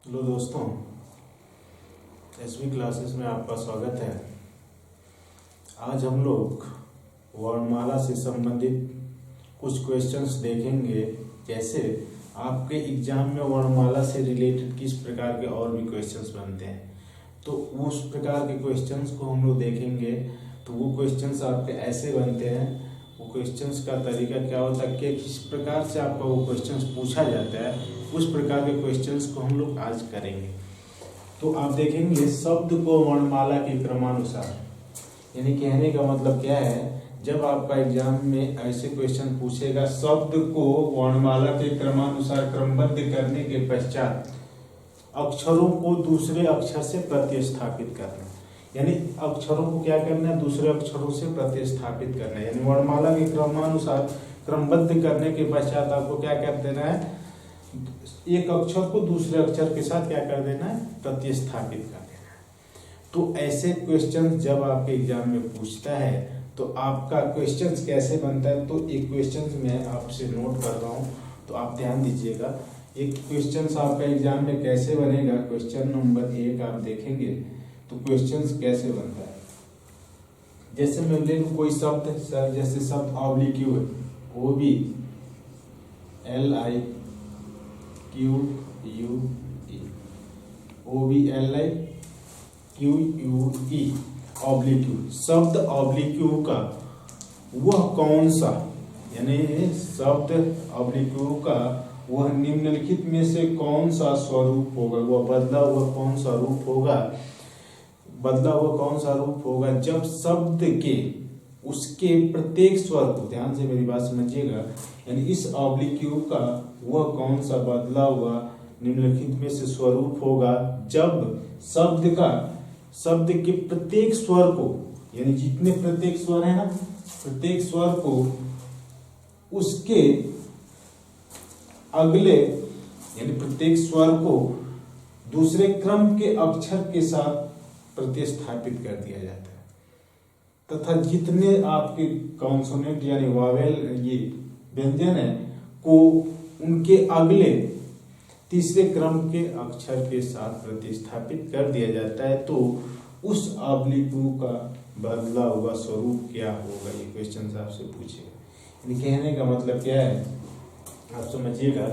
Hello दोस्तों, SV classes में आपका स्वागत है। आज हम लोग वर्णमाला से संबंधित कुछ क्वेश्चंस देखेंगे। जैसे आपके एग्जाम में वर्णमाला से रिलेटेड किस प्रकार के और भी क्वेश्चंस बनते हैं, तो उस प्रकार के क्वेश्चंस को हम लोग देखेंगे। तो वो क्वेश्चंस आपके ऐसे बनते हैं, वो क्वेश्चंस का तरीका क्या होता है, कि किस प्रकार से आपका वो क्वेश्चंस पूछा जाता है, उस प्रकार के क्वेश्चंस को हम लोग आज करेंगे। तो आप देखेंगे शब्द को वर्णमाला के क्रमानुसार, यानी कहने का मतलब क्या है, जब आपका एग्जाम में ऐसे क्वेश्चन पूछेगा, शब्द को वर्णमाला के क्रमानुसार क्रमबद्ध करने के पश्चात अक्षरों को दूसरे अक्षर से प्रतिस्थापित करना, यानी अक्षरों को क्या करना है, दूसरे अक्षरों से प्रतिस्थापित करना है। यानी वर्णमाला के क्रमानुसार क्रमबद्ध करने के पश्चात आपको क्या कर देना है, एक अक्षर को दूसरे अक्षर के साथ क्या कर देना है, प्रतिस्थापित कर देना है। तो ऐसे क्वेश्चन जब आपके एग्जाम में पूछता है तो आपका क्वेश्चन कैसे बनता है, तो एक क्वेश्चन मैं आपसे नोट कर रहा हूँ, तो आप ध्यान दीजिएगा। एक क्वेश्चन आपका एग्जाम में कैसे बनेगा, क्वेश्चन नंबर 1 आप देखेंगे तो क्वेश्चन कैसे बनता है। जैसे मैं ले लूं कोई शब्द, जैसे शब्द ऑब्लिक्यू है, OBLIQUE ऑब्लिक्यू। शब्द ऑब्लिक्यू का वह कौन सा, यानी शब्द ऑब्लिक्यू का वह निम्नलिखित में से कौन सा स्वरूप होगा, वह बदला हुआ कौन सा रूप होगा, जब शब्द के उसके प्रत्येक स्वर को, ध्यान से मेरी बात समझिएगा, यानी इस ऑब्लिक्यू का वह कौन सा बदला हुआ निम्नलिखित में से स्वरूप होगा, जब शब्द के प्रत्येक स्वर को, यानी जितने प्रत्येक स्वर है ना, प्रत्येक स्वर को उसके अगले, यानी प्रत्येक स्वर को दूसरे क्रम के अक्षर के साथ प्रतिस्थापित कर दिया जाता है, तथा जितने आपके कॉन्सोनेंट यानी वावेल ये व्यंजन है को उनके अगले तीसरे क्रम के अक्षर के साथ प्रतिस्थापित कर दिया जाता है, तो उस ऑब्लिक्यू का बदला हुआ स्वरूप क्या होगा, ये क्वेश्चन आपसे पूछेगा। यानी कहने का मतलब क्या है, आप समझिएगा,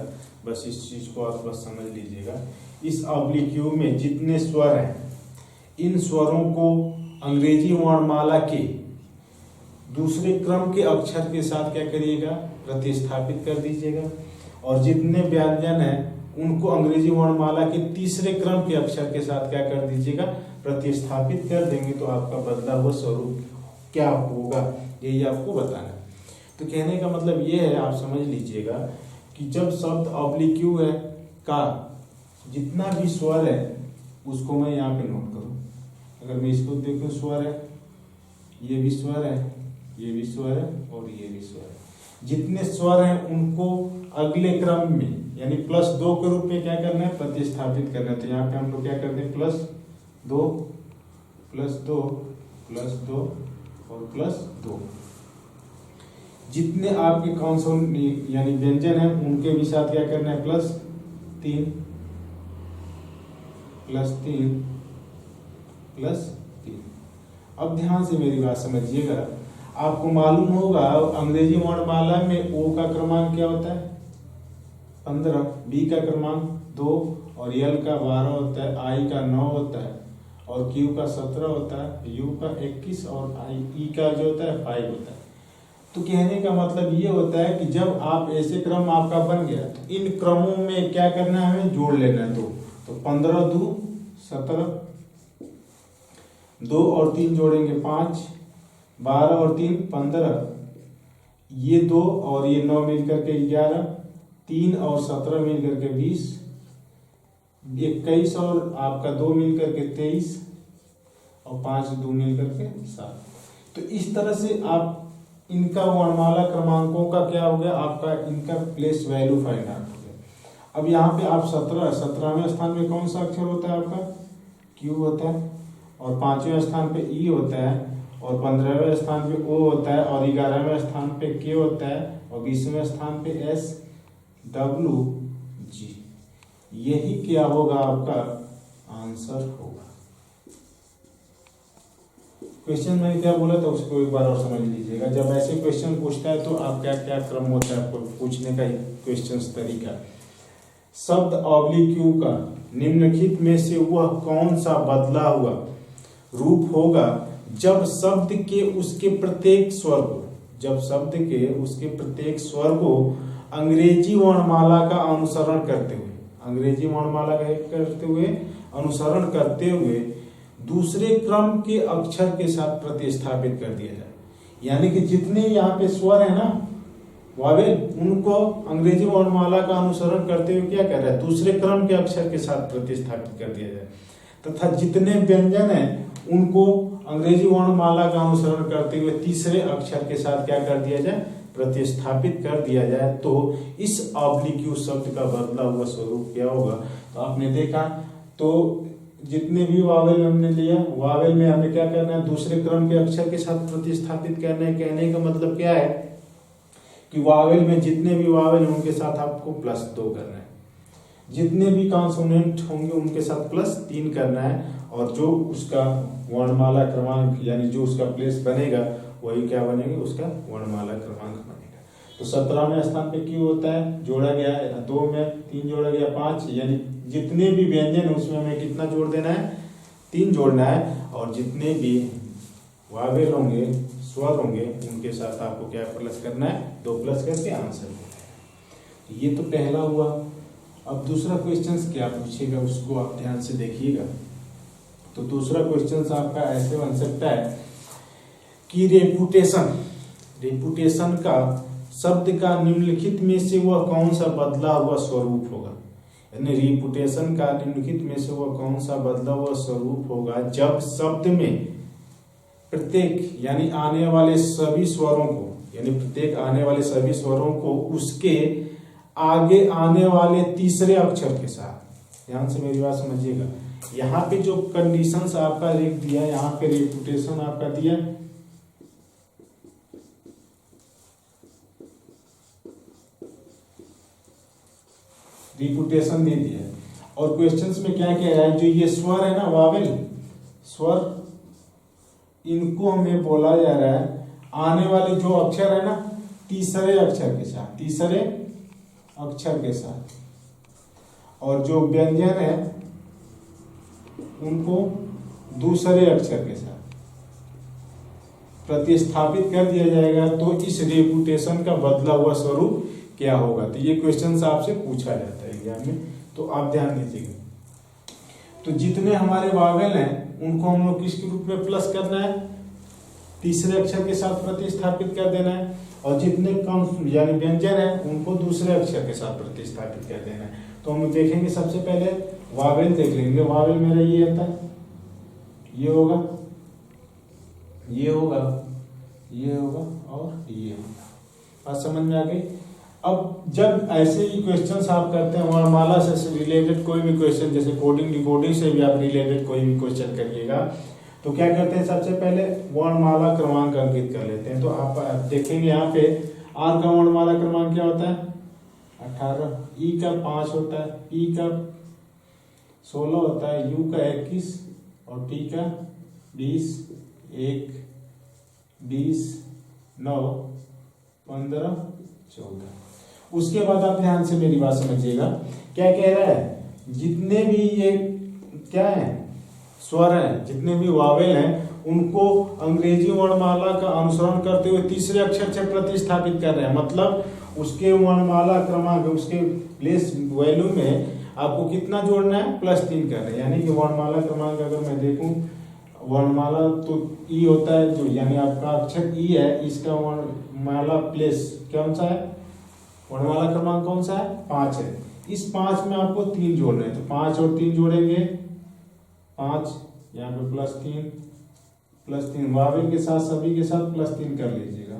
बस इस चीज को आप बस समझ लीजिएगा। इस ऑब्लिक्यू में जितने स्वर हैं, इन स्वरों को अंग्रेजी वर्णमाला के दूसरे क्रम के अक्षर के साथ क्या करिएगा, प्रतिस्थापित कर दीजिएगा, और जितने व्यंजन हैं उनको अंग्रेजी वर्णमाला के तीसरे क्रम के अक्षर के साथ क्या कर दीजिएगा, प्रतिस्थापित कर देंगे, तो आपका बदला हुआ स्वरूप क्या होगा, यही आपको बताना है। तो कहने का मतलब ये है, आप समझ लीजिएगा कि जब शब्द ऑब्लिक्यू है का जितना भी स्वर है उसको मैं यहाँ पे नोट करूँ। अगर मैं इसको देखूं, स्वर है, ये भी स्वर है, ये भी स्वर है, और ये भी स्वर है। जितने स्वर हैं उनको अगले क्रम में, यानी +2 के रूप में क्या करना है, प्रतिस्थापित करना है। तो यहाँ पे हम लोग क्या करते हैं, +2 +2 +2 और +2। जितने आपके कॉन्सोनेंट यानी व्यंजन है उनके भी साथ क्या करना है, +3 +3 अब ध्यान से मेरी बात समझिएगा। आपको मालूम होगा अंग्रेजी वर्णमाला में ओ का क्रमांक क्या होता है, 15, बी का क्रमांक 2 और एल का 12 होता है, आई का 9 होता है, और क्यू का 17 होता है, यू का 21 और ई का जो होता है 5 होता है। तो कहने का मतलब ये होता है कि जब आप ऐसे क्रम आपका बन गया, तो इन क्रमों में क्या करना है, हमें जोड़ लेना है। तो 15 2 17, 2 और 3 जोड़ेंगे 5, 12 और 3 15, ये 2 और ये 9 मिलकर के 11, 3 और 17 मिलकर के 20, 21 और आपका 2 मिलकर के 23, और 5 2 मिलकर के 7। तो इस तरह से आप इनका वर्णमाला क्रमांकों का क्या हो गया, आपका इनका प्लेस वैल्यू फाइंड आउट हो गया। अब यहाँ पे आप 17वें स्थान पे कौन सा अक्षर होता है, आपका क्यू होता है, और 5वें स्थान पे ई होता है, और 15वें स्थान पे ओ होता है, और 11वें स्थान पे के होता है, और 20वें स्थान पे एस डब्ल्यू जी। यही क्या होगा, आपका आंसर होगा। क्वेश्चन में क्या बोला था उसको एक बार और समझ लीजिएगा। जब ऐसे क्वेश्चन पूछता है तो आप क्या क्या क्रम होता है आपको पूछने का क्वेश्चन तरीका। शब्द ऑब्लिक क्यू का निम्नलिखित में से वह कौन सा बदला हुआ रूप होगा जब शब्द के उसके प्रत्येक स्वर को, जब शब्द के उसके प्रत्येक स्वर को अंग्रेजी वर्णमाला का अनुसरण करते हुए, अंग्रेजी वर्णमाला का करते हुए अनुसरण करते हुए दूसरे क्रम के अक्षर के साथ प्रतिस्थापित कर दिया जाए। यानी कि जितने यहाँ पे स्वर है ना वावेल, उनको अंग्रेजी वर्णमाला का अनुसरण करते हुए क्या कर रहा है, दूसरे क्रम के अक्षर के साथ प्रतिस्थापित कर दिया जाए। तथा जितने व्यंजन है उनको अंग्रेजी वर्णमाला का अनुसरण करते हुए तीसरे अक्षर के साथ क्या कर दिया जाए, प्रतिस्थापित कर दिया जाए। तो इस ऑब्लिक यू शब्द का बदला हुआ स्वरूप क्या होगा। तो आपने देखा, तो जितने भी वावेल हमने लिया, वावेल में हमें क्या करना है, दूसरे क्रम के अक्षर के साथ प्रतिस्थापित करना है। कहने का मतलब क्या है कि वावेल में जितने भी वावेल हैं उनके साथ आपको +2 करना है, जितने भी कॉन्सोनेंट होंगे उनके साथ +3 करना है, और जो उसका वर्णमाला क्रमांक यानी जो उसका प्लेस बनेगा वही क्या बनेगा, उसका वर्णमाला क्रमांक बनेगा। तो 17वें स्थान पे क्यों होता है, जोड़ा गया है 2 में 3 जोड़ा गया 5, यानी जितने भी व्यंजन है उसमें हमें कितना जोड़ देना है, 3 जोड़ना है। और जितने भी वावेल होंगे, स्वर होंगे, उनके साथ आपको क्या प्लस करना है, 2 प्लस करके आंसर देना है। ये तो पहला हुआ। अब दूसरा क्वेश्चन क्या पूछेगा उसको आप ध्यान से देखिएगा। तो दूसरा क्वेश्चन आपका ऐसे बन सकता है कि रेपुटेशन, रेपुटेशन का शब्द का निम्नलिखित में से वह कौन सा बदला हुआ स्वरूप होगा। यानी रेपुटेशन का निम्नलिखित में से वह कौन सा बदला हुआ स्वरूप होगा जब शब्द में प्रत्येक यानी आने वाले सभी स्वरों को, यानी प्रत्येक आने वाले सभी स्वरों को उसके आगे आने वाले तीसरे अक्षर के साथ, ध्यान से मेरी बात समझिएगा। यहाँ पे जो कंडीशंस आपका लिख दिया, यहाँ पे रेपुटेशन आपका दिया, रेपुटेशन दे दिया, और क्वेश्चंस में क्या कह रहा है, जो ये स्वर है ना वावेल स्वर, इनको हमें बोला जा रहा है आने वाले जो अक्षर है ना तीसरे अक्षर के साथ, तीसरे अक्षर के साथ, और जो व्यंजन है उनको दूसरे अक्षर के साथ प्रतिस्थापित कर दिया जाएगा। तो इस रेपुटेशन का बदला हुआ स्वरूप क्या होगा। तो ये क्वेश्चन आपसे पूछा जाता है एग्जाम में, तो आप ध्यान दीजिएगा। तो जितने हमारे वावेल हैं उनको हम लोग किसके रूप में प्लस करना है, तीसरे अक्षर के साथ प्रतिस्थापित कर देना है, और जितने कम यानी व्यंजन है उनको दूसरे अक्षर के साथ प्रतिस्थापित कर देना है। तो हम देखेंगे सबसे पहले वावेल देख लेंगे। वावेल मेरा ये आता है, ये होगा, ये होगा, ये होगा और ये होगा। बात समझ में आ गई। अब जब ऐसे ही क्वेश्चंस आप करते हैं वर्णमाला से रिलेटेड कोई भी क्वेश्चन, जैसे कोडिंग डिकोडिंग से भी आप रिलेटेड कोई भी क्वेश्चन करिएगा, तो क्या करते हैं, सबसे पहले वर्णमाला क्रमांक अंकित कर लेते हैं। तो आप देखेंगे यहाँ पे आर का वर्णमाला क्रमांक क्या होता है 18, ई का 5 होता है, पी का 16 होता है, यू का 21 और टी का 20, 1, 20, 9, 15, 14। उसके बाद आप ध्यान से मेरी बात समझिएगा, क्या कह रहा है, जितने भी ये क्या है स्वर हैं, जितने भी वावेल हैं, उनको अंग्रेजी वर्णमाला का अनुसरण करते हुए तीसरे अक्षर से प्रतिस्थापित कर रहे हैं। मतलब उसके वर्णमाला क्रमांक, उसके प्लेस वैल्यू में आपको कितना जोड़ना है, +3 करना है। यानी कि वर्णमाला क्रमांक अगर मैं देखूं, वर्णमाला तो ई होता है जो, यानी आपका अक्षर ई है, इसका वर्णमाला प्लेस कौन सा है, वर्णमाला क्रमांक कौन सा है 5 है। इस 5 में आपको 3 जोड़ना है, तो 5 और 3 जोड़ेंगे 5, यहाँ पे +3 वावेल के साथ सभी के साथ +3 कर लीजिएगा,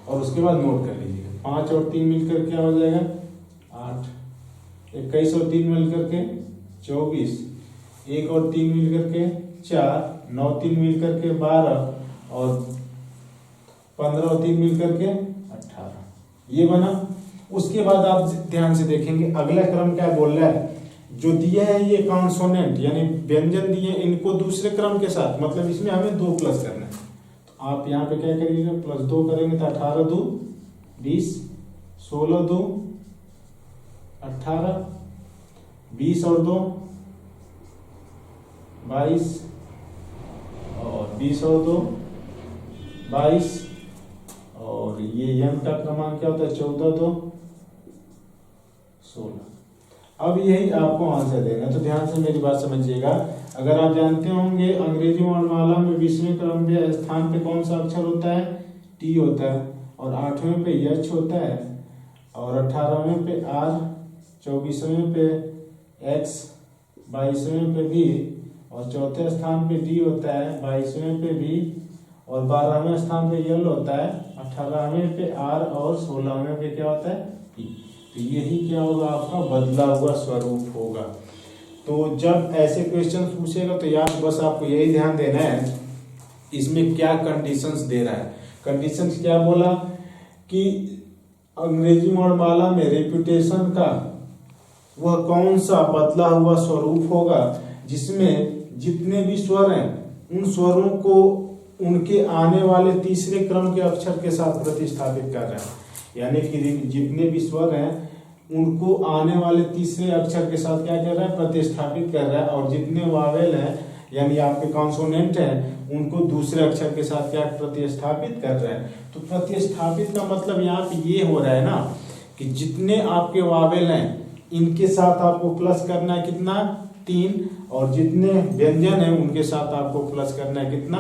और उसके बाद नोट कर लीजिएगा। 5 और 3 मिलकर क्या हो जाएगा 8, 21 और 3 मिलकर के 24, 1 और 3 मिलकर के 4, 9 3 मिलकर के 12, और 15 और 3 मिलकर के 18, ये बना। उसके बाद आप ध्यान से देखेंगे अगला क्रम क्या बोल रहा है, जो दिया है ये कॉन्सोनेंट यानी व्यंजन दिए इनको दूसरे क्रम के साथ, मतलब इसमें हमें 2 प्लस करना है। तो आप यहाँ पे क्या करिएगा, +2 करेंगे तो 18 2 20, 16 2 18, 20 और 2 22 और 20 और 2 22 और ये यम का क्रमांक क्या होता है 14 2 16। अब यही आपको आंसर देना, तो ध्यान से मेरी बात समझिएगा। अगर आप जानते होंगे अंग्रेजी वर्णमाला में 20वें क्रम पे स्थान पे कौन सा अक्षर होता है, टी होता है, और 8वें पे एच होता है, और 18वें पे आर, 24वें पे एक्स, 22वें पे भी, और चौथे स्थान पे डी होता है, 22वें पे भी, और 12वें स्थान पे यल होता है, 18वें पे आर, और 16वें पे क्या होता है ई। तो यही क्या होगा, आपका बदला हुआ स्वरूप होगा। तो जब ऐसे क्वेश्चन पूछेगा तो यार बस आपको यही ध्यान देना है इसमें क्या कंडीशंस दे रहा है। कंडीशंस क्या बोला कि अंग्रेजी वर्णमाला में रेपुटेशन का वह कौन सा बदला हुआ स्वरूप होगा जिसमें जितने भी स्वर हैं उन स्वरों को उनके आने वाले तीसरे क्रम के अक्षर के साथ प्रतिस्थापित कर रहा है, यानी कि जितने भी स्वर हैं उनको आने वाले तीसरे अक्षर के साथ क्या कर रहा है, प्रतिस्थापित कर रहा है, और जितने वावेल हैं यानी आपके कॉन्सोनेंट हैं उनको दूसरे अक्षर के साथ क्या प्रतिस्थापित कर रहा है। तो प्रतिस्थापित का मतलब यहाँ पे ये हो रहा है ना कि जितने आपके वावेल हैं इनके साथ आपको प्लस करना है कितना 3, और जितने व्यंजन हैं उनके साथ आपको प्लस करना है कितना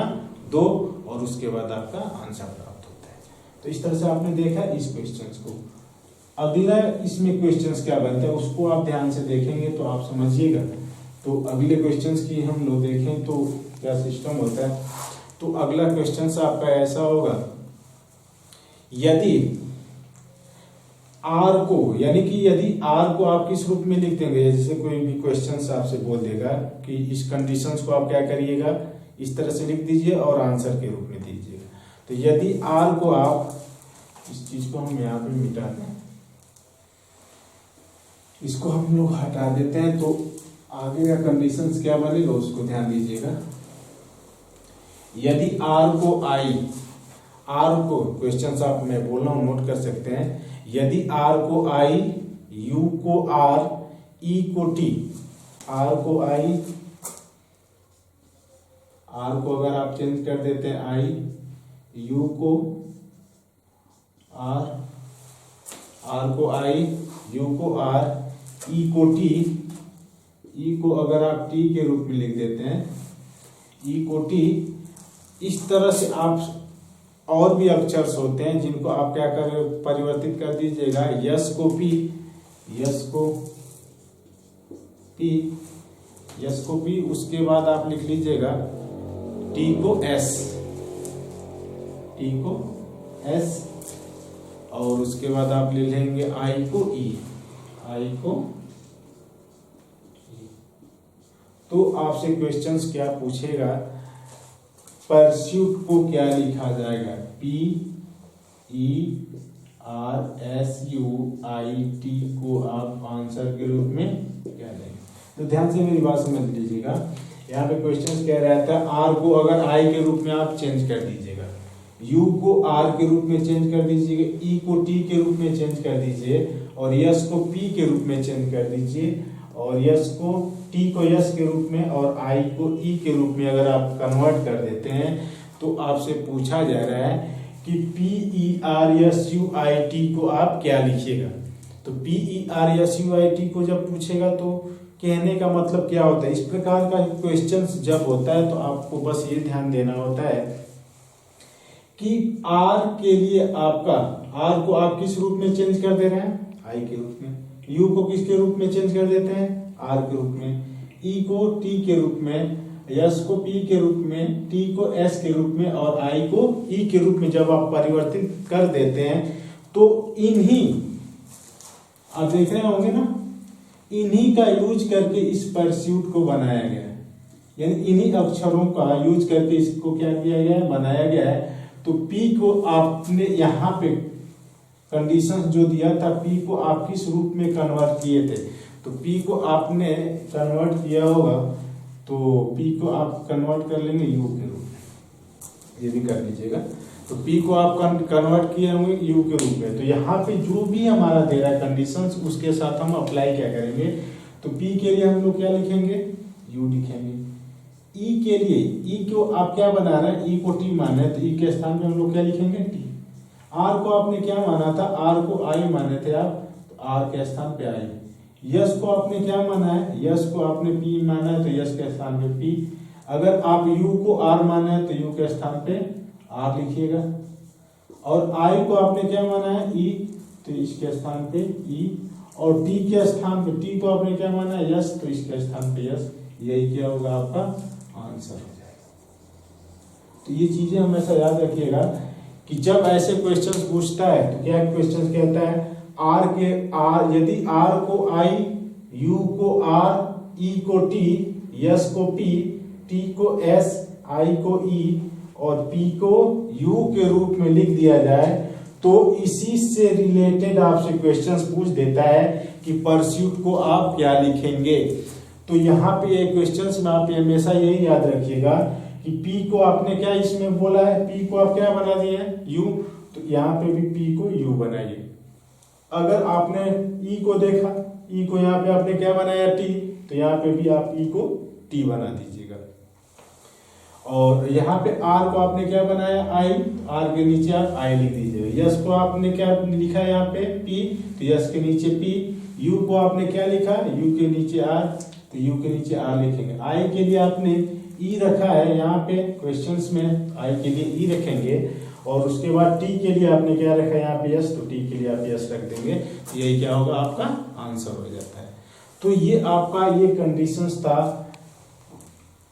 2, और उसके बाद आपका आंसर प्राप्त होता है। तो इस तरह से आपने देखा इस क्वेश्चंस को। अगला इसमें क्वेश्चंस क्या बनता है उसको आप ध्यान से देखेंगे तो आप समझिएगा। तो अगले क्वेश्चंस की हम लोग देखें तो क्या सिस्टम होता है। तो अगला क्वेश्चंस आपका ऐसा होगा, यदि आर को यानी कि यदि आर को आप किस रूप में लिख देंगे, जैसे कोई भी क्वेश्चंस आपसे बोल देगा कि इस कंडीशंस को आप क्या करिएगा इस तरह से लिख दीजिए और आंसर के रूप में दीजिएगा। तो यदि आर को आप इस चीज को हम यहाँ पे मिटा दें, इसको हम लोग हटा देते हैं, तो आगे का कंडीशंस क्या बनेगा उसको ध्यान दीजिएगा। यदि आर को आई, आर को क्वेश्चंस आप मैं बोल रहा हूं नोट कर सकते हैं। यदि आर को आई, यू को आर, ई को टी, आर को आई, आर को अगर आप चेंज कर देते हैं आई, यू को आर, आर को आई, यू को आर, ई को टी, ई को अगर आप टी के रूप में लिख देते हैं, ई को टी, इस तरह से आप और भी अक्षर होते हैं जिनको आप क्या कर परिवर्तित कर दीजिएगा। यस को पी, यस को पी, यस को पी, उसके बाद आप लिख लीजिएगा टी को एस, टी को एस, और उसके बाद आप ले लेंगे आई को ई, आई को ई। तो आपसे क्वेश्चंस क्या पूछेगा, परस्यूट को क्या लिखा जाएगा, P E R S U I T को आप आंसर के रूप में क्या लेंगे। तो ध्यान से मेरी बात समझ लीजिएगा। यहाँ पे क्वेश्चन क्या रहता है, आर को अगर आई के रूप में आप चेंज कर दीजिएगा, यू को आर के रूप में चेंज कर दीजिए, ई को टी के रूप में चेंज कर दीजिए, और यस को पी के रूप में चेंज कर दीजिए, और यस को टी को यस के रूप में, और आई को ई के रूप में अगर आप कन्वर्ट कर देते हैं तो आपसे पूछा जा रहा है कि P E R S U I T को आप क्या लिखिएगा। तो P E R S U I T को जब पूछेगा तो कहने का मतलब क्या होता है, इस प्रकार का क्वेश्चन जब होता है तो आपको बस ये ध्यान देना होता है कि आर के लिए आपका, आर को आप किस रूप में चेंज कर दे रहे हैं, आई के रूप में, यू को किसके रूप में चेंज कर देते हैं, आर के रूप में, ई को टी के रूप में, यस को पी के रूप में, टी को एस के रूप में, और आई को ई के रूप में जब आप परिवर्तित कर देते हैं तो इन्हीं आप देख रहे होंगे ना, इन्हीं का यूज करके इस परस्यूट को बनाया गया है, यानी इन्हीं अक्षरों का यूज करके इसको क्या किया गया है, बनाया गया है। तो P को आपने यहाँ पे कंडीशंस जो दिया था, पी को आप किस रूप में कन्वर्ट किए थे, तो पी को आपने कन्वर्ट किया होगा, तो पी को आप कन्वर्ट कर लेंगे यू के रूप में, ये भी कर लीजिएगा। तो पी को आप कन्वर्ट किए होंगे यू के रूप में। तो यहाँ पे जो भी हमारा दे रहा है कंडीशंस, उसके साथ हम अप्लाई क्या करेंगे, तो पी के लिए हम लोग क्या लिखेंगे, यू लिखेंगे। ई के लिए, ई को आप क्या बना रहे हैं, ई को टी माना है, तो ई के स्थान पे हम लोग क्या लिखेंगे, टी। आर को आपने क्या माना था, आर को आई माने थे आप, तो आर के स्थान पे आई। यस को आपने क्या माना है, यस को आपने पी माना है, तो यस के स्थान पे पी। अगर आप यू को आर माना है, तो यू के स्थान पे आर लिखिएगा। और आई को आपने क्या माना है, ई, तो इसके स्थान पे ई। और टी के स्थान पे, टी को आपने क्या माना है, यस, तो इसके स्थान पे यस। यही क्या होगा, आपका आंसर हो जाएगा। तो ये चीजें हमेशा याद रखिएगा कि जब ऐसे क्वेश्चंस पूछता है तो क्या क्वेश्चंस कहता है, आर के आर, यदि आर को आई, यू को आर, ई को टी, यस को पी, टी को एस, आई को ई और पी को यू के रूप में लिख दिया जाए, तो इसी से रिलेटेड आपसे क्वेश्चंस पूछ देता है कि परस्यूट को आप क्या लिखेंगे। तो यहाँ पे ये क्वेश्चंस में आप हमेशा यही याद रखिएगा कि पी को आपने क्या इसमें बोला है, पी को आप क्या बना दिए हैं, यू, तो यहाँ पे भी पी को यू बनाइए। अगर आपने ई को देखा, ई को यहाँ पे आपने क्या बनाया, टी, तो यहाँ पे भी आप ई को टी बना दीजिएगा। और यहाँ पे आर को आपने क्या बनाया, आई, तो आर के नीचे आप आई लिख दीजिएगा। यस को आपने क्या लिखा है यहाँ पे, पी, तो यस के नीचे पी। यू को आपने क्या लिखा, यू के नीचे आर, तो यू के नीचे आर लिखेंगे। आई के लिए आपने ई रखा है यहाँ पे क्वेश्चंस में, आई के लिए ई रखेंगे। और उसके बाद टी के लिए आपने क्या रखा है यहाँ पे, यस, तो टी के लिए आप यस रख देंगे। तो यही क्या होगा, आपका आंसर हो जाता है। तो ये आपका ये कंडीशंस था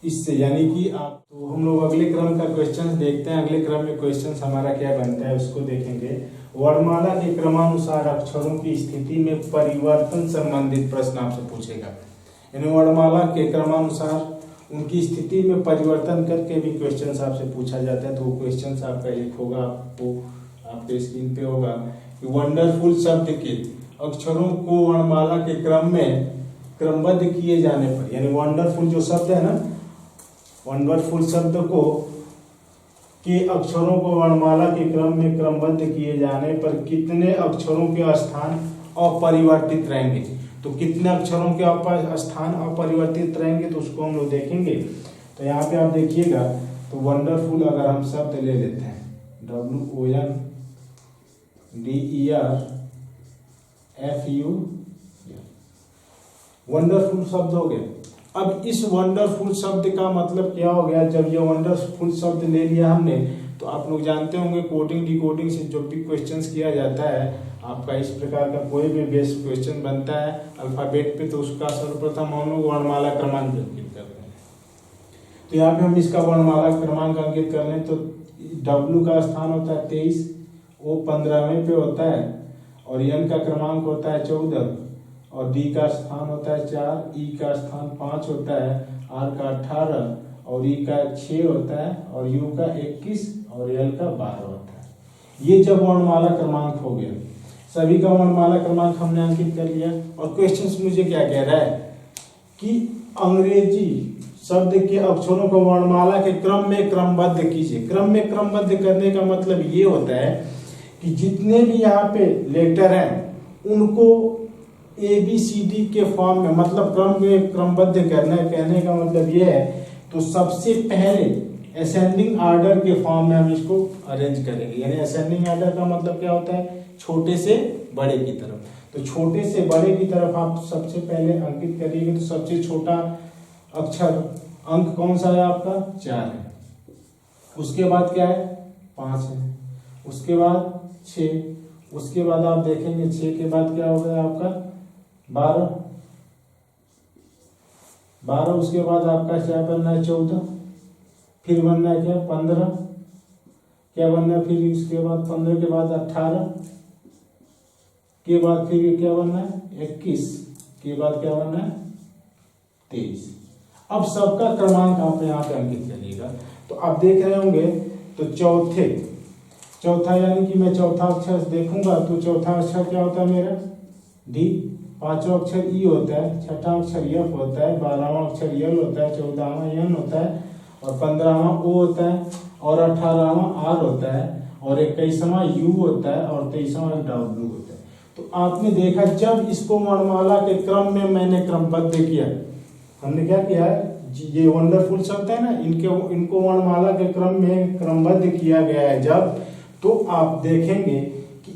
इससे, यानी कि आप, तो हम लोग अगले क्रम का क्वेश्चन देखते हैं। अगले क्रम में क्वेश्चन हमारा क्या बनता है उसको देखेंगे। वर्णमाला के क्रमानुसार अक्षरों की स्थिति में परिवर्तन संबंधित प्रश्न आपसे पूछेगा। यानी वर्णमाला के क्रमानुसार उनकी स्थिति में परिवर्तन करके भी क्वेश्चंस आपसे पूछा जाता है। तो वो क्वेश्चंस आपका एक होगा, आपको आपके स्क्रीन पे होगा कि वंडरफुल शब्द के अक्षरों को वर्णमाला के क्रम में क्रमबद्ध किए जाने पर, यानी वंडरफुल जो शब्द है ना, वंडरफुल शब्द को के अक्षरों को वर्णमाला के क्रम में क्रमबद्ध किए जाने पर कितने अक्षरों के स्थान अपरिवर्तित रहेंगे। तो कितने अक्षरों के स्थान अपरिवर्तित रहेंगे, तो उसको हम लोग देखेंगे। तो यहाँ पे आप देखिएगा, तो वंडरफुल अगर हम शब्द ले लेते हैं, WONDERFUL, वंडरफुल शब्द हो गया। अब इस वंडरफुल शब्द का मतलब क्या हो गया, जब ये वंडरफुल शब्द ले लिया हमने, तो आप लोग जानते होंगे कोडिंग डिकोडिंग से जो भी क्वेश्चंस किया जाता है, आपका इस प्रकार का कोई भी बेस्ड क्वेश्चन बनता है अल्फाबेट पे, तो उसका सर्वप्रथम हम लोग वर्णमाला क्रमांक अंकित करते हैं। तो यहाँ पे हम इसका वर्णमाला क्रमांक अंकित कर लें, तो W का स्थान होता है 23, O 15वें पे होता है, और N का क्रमांक होता है 14, और D का स्थान होता है 4, E का स्थान 5 होता है, R का 18, और E का 6 होता है, और U का 21 और L का 12 होता है। ये जब वर्णमाला क्रमांक हो गया, सभी का वर्णमाला क्रमांक हमने अंकित कर लिया। और क्वेश्चन मुझे क्या कह रहा है कि अंग्रेजी शब्द के अक्षरों को वर्णमाला के क्रम में क्रमबद्ध कीजिए। क्रम में क्रमबद्ध करने का मतलब ये होता है कि जितने भी यहाँ पे लेटर हैं उनको ABCD के फॉर्म में, मतलब क्रम में क्रमबद्ध करना है। कहने का मतलब ये है, तो सबसे पहले असेंडिंग ऑर्डर के फॉर्म में हम इसको अरेंज करेंगे। यानी असेंडिंग ऑर्डर का मतलब क्या होता है, छोटे से बड़े की तरफ। तो छोटे से बड़े की तरफ आप सबसे पहले अंकित करिएगा। तो सबसे छोटा अक्षर अंक कौन सा है आपका, 4 है। उसके बाद क्या है, 5 है। उसके बाद 6, उसके बाद आप देखेंगे 6 के बाद क्या हो गया आपका 12, उसके बाद आपका क्या बनना है 14, फिर बनना है क्या 15, क्या बनना है फिर उसके बाद 15 के बाद 18 के बाद फिर क्या बनना है 21 के बाद क्या बनना है 23। अब सबका क्रमांक आप यहाँ पे अंकित करिएगा। तो आप देख रहे होंगे, तो चौथा यानी कि मैं चौथा अक्षर देखूंगा तो चौथा अक्षर क्या होता है मेरा डी, पांचवा अक्षर ई होता है, छठा अक्षर एफ होता है, 12वां अक्षर यल होता है, 14वां एन होता है और 15वां ओ होता है और 18वां आर होता है और 21वां यू होता है और 23वां डब्ल्यू होता है। तो आपने देखा जब इसको वर्णमाला के क्रम में मैंने क्रमबद्ध किया, हमने क्या किया है, ये वंडरफुल शब्द है ना, इनको वर्णमाला के क्रम में क्रमबद्ध किया गया है जब, तो आप देखेंगे कि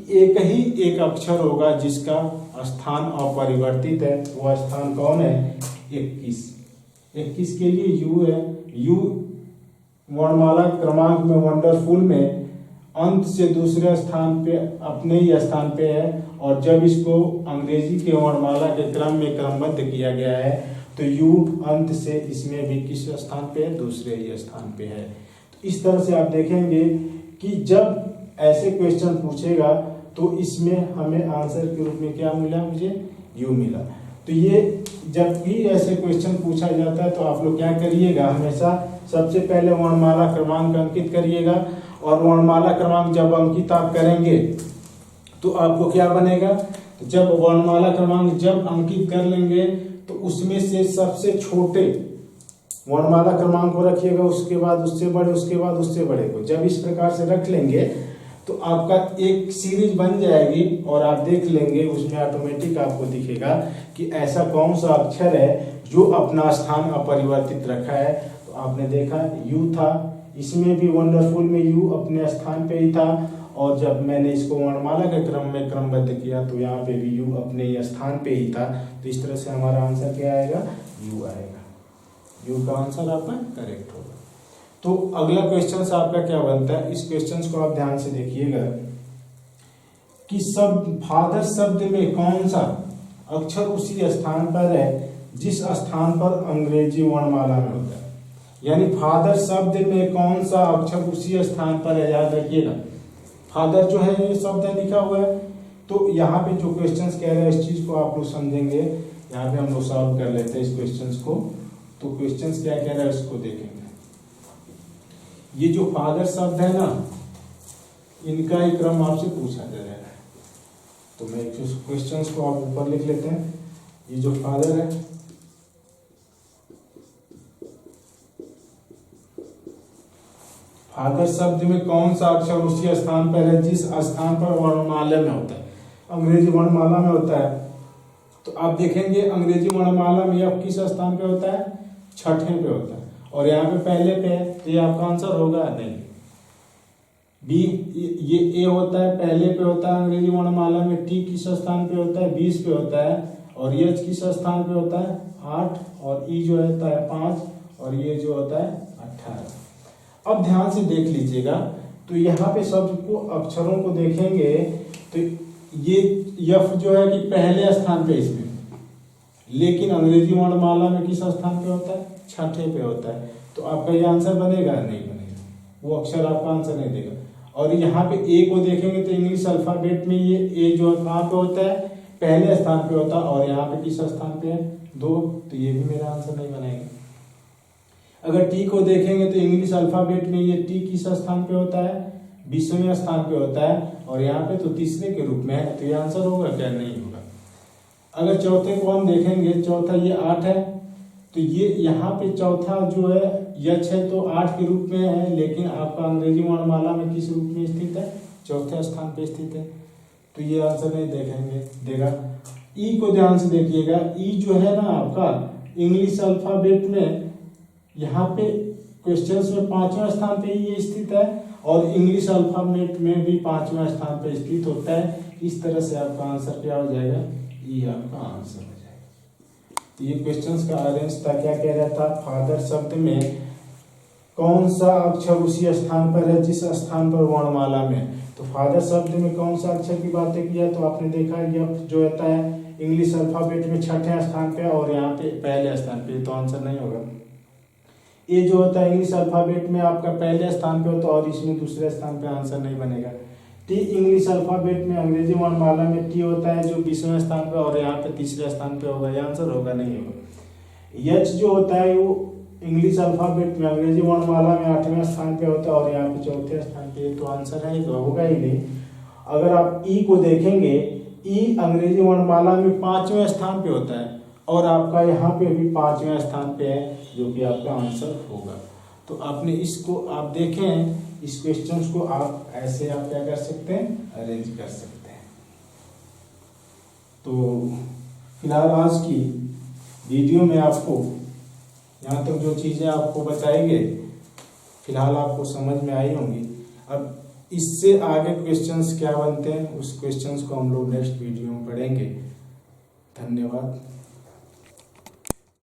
एक अक्षर होगा जिसका स्थान अपरिवर्तित है। वह स्थान कौन है? 21 के लिए यू है। यू वर्णमाला क्रमांक में वंडरफुल में अंत से दूसरे स्थान पे अपने ही स्थान पे है और जब इसको अंग्रेजी के वर्णमाला के क्रम में क्रमबद्ध किया गया है तो यू अंत से इसमें भी किस स्थान पे है? दूसरे ही स्थान पे है। तो इस तरह से आप देखेंगे कि जब ऐसे क्वेश्चन पूछेगा तो इसमें हमें आंसर के रूप में क्या मिला? मुझे यू मिला। तो ये जब भी ऐसे क्वेश्चन पूछा जाता है तो आप लोग क्या करिएगा, हमेशा सबसे पहले वर्णमाला क्रमांक अंकित करिएगा और वर्णमाला क्रमांक जब अंकित आप करेंगे तो आपको क्या बनेगा? तो जब वर्णमाला क्रमांक जब अंकित कर लेंगे तो उसमें से सबसे छोटे वर्णमाला क्रमांक को रखिएगा, उसके बाद उससे बड़े, उसके बाद उससे बड़े को। जब इस प्रकार से रख लेंगे तो आपका एक सीरीज बन जाएगी और आप देख लेंगे उसमें ऑटोमेटिक आपको दिखेगा कि ऐसा कौन सा अक्षर है जो अपना स्थान अपरिवर्तित रखा है। तो आपने देखा यू था, इसमें भी वंडरफुल में यू अपने स्थान पे ही था और जब मैंने इसको वर्णमाला के क्रम में क्रमबद्ध किया तो यहाँ पे भी यू अपने स्थान पे ही था। तो इस तरह से हमारा आंसर क्या आएगा? यू आएगा। यू का आंसर आपका करेक्ट होगा। तो अगला क्वेश्चन आपका क्या बनता है, इस क्वेश्चन को आप ध्यान से देखिएगा कि फादर शब्द में कौन सा अक्षर उसी स्थान पर है जिस स्थान पर अंग्रेजी वर्णमाला में होता है। यानी फादर शब्द में कौन सा अक्षर उसी स्थान पर है, याद रखिएगा। फादर जो है ये शब्द है लिखा हुआ है, तो यहाँ पे जो क्वेश्चंस कह रहे हैं इस चीज को आप लोग समझेंगे। यहाँ पे हम लोग सॉल्व कर लेते हैं इस क्वेश्चंस को। तो क्वेश्चंस क्या कह रहा है उसको देखेंगे। ये जो फादर शब्द है ना, इनका ही क्रम आपसे पूछा जा रहा है। तो मैं क्वेश्चंस को आप ऊपर लिख लेते हैं। ये जो फादर है, फादर शब्द में कौन सा अक्षर उसी स्थान पर है जिस स्थान पर वर्णमाला में होता है, अंग्रेजी वर्णमाला में होता है। तो आप देखेंगे अंग्रेजी वर्णमाला में यह किस स्थान पे होता है? छठे पे होता है और यहाँ पे पहले पे है, तो ये आपका आंसर होगा नहीं। बी, ये ए होता है, पहले पे होता है अंग्रेजी वर्णमाला में। टी किस स्थान पे होता है? 20 पे होता है और एच किस स्थान पे होता है? 8 और ई जो होता है 5 और ये जो होता है 18। अब ध्यान से देख लीजिएगा, तो यहाँ पे सबको अक्षरों को देखेंगे तो ये यफ जो है कि पहले स्थान पे इसमें, लेकिन अंग्रेजी वर्णमाला में किस स्थान पे होता है? छठे पे होता है। तो आपका ये आंसर बनेगा? नहीं बनेगा, वो अक्षर आपका आंसर नहीं देगा। और यहाँ पे ए को देखेंगे तो इंग्लिश अल्फाबेट में ये ए जो कहाँ पे होता है? पहले स्थान पे होता है और यहाँ पे किस स्थान पे है? 2, तो ये भी मेरा आंसर नहीं बनेगा। अगर टी को देखेंगे तो इंग्लिश अल्फाबेट में ये टी किस स्थान पे होता है? 20वें स्थान पे होता है और यहाँ पे तो तीसरे के रूप में है। तो ये आंसर होगा क्या? नहीं होगा। अगर चौथे को हम देखेंगे, चौथा ये 8 है, तो ये यहाँ पे चौथा जो है यच है तो 8 के रूप में है, लेकिन आपका अंग्रेजी वर्णमाला में किस रूप में स्थित है? चौथे स्थान पे स्थित है। तो ये आंसर नहीं देगा। ई को ध्यान से देखिएगा। ई जो है ना आपका इंग्लिश अल्फाबेट में यहाँ पे क्वेश्चंस में 5वें स्थान पे ये स्थित है और इंग्लिश अल्फाबेट में भी 5वें स्थान पे स्थित होता है। इस तरह से आपका आंसर क्या हो जाएगा? ई आपका आंसर हो जाएगा। तो ये क्वेश्चंस का अरेंज था। क्या कह रहा था? फादर शब्द में कौन सा अक्षर उसी स्थान पर है जिस स्थान पर वर्णमाला में। तो फादर शब्द में कौन सा अक्षर की बातें किया? तो आपने देखा यह जो होता है इंग्लिश अल्फाबेट में छठे स्थान पे और यहाँ पे पहले स्थान पे, तो आंसर नहीं होगा। ये जो होता है इंग्लिश अल्फाबेट में आपका पहले स्थान पे होता है और इसमें दूसरे स्थान पे, आंसर नहीं बनेगा। टी इंग्लिश अल्फाबेट में अंग्रेजी वर्णमाला में टी होता है जो 20वें स्थान पे और यहाँ पे तीसरे स्थान पे होगा, ये आंसर होगा नहीं होगा। एच जो होता है वो इंग्लिश अल्फाबेट में अंग्रेजी वर्णमाला में 8वें स्थान पे होता है और यहाँ पे चौथे स्थान पे, तो आंसर है तो होगा ही नहीं। अगर आप ई को देखेंगे, ई अंग्रेजी वर्णमाला में 5वें स्थान पे होता है और आपका यहाँ पे भी 5वें स्थान पे है, जो कि आपका आंसर होगा। तो आपने इसको आप देखें, इस क्वेश्चन को आप ऐसे आप क्या कर सकते हैं, अरेंज कर सकते हैं। तो फिलहाल आज की वीडियो में आपको यहाँ तक जो चीज़ें आपको बताई गई फिलहाल आपको समझ में आई होंगी। अब इससे आगे क्वेश्चंस क्या बनते हैं, उस क्वेश्चंस को हम लोग नेक्स्ट वीडियो में पढ़ेंगे। धन्यवाद।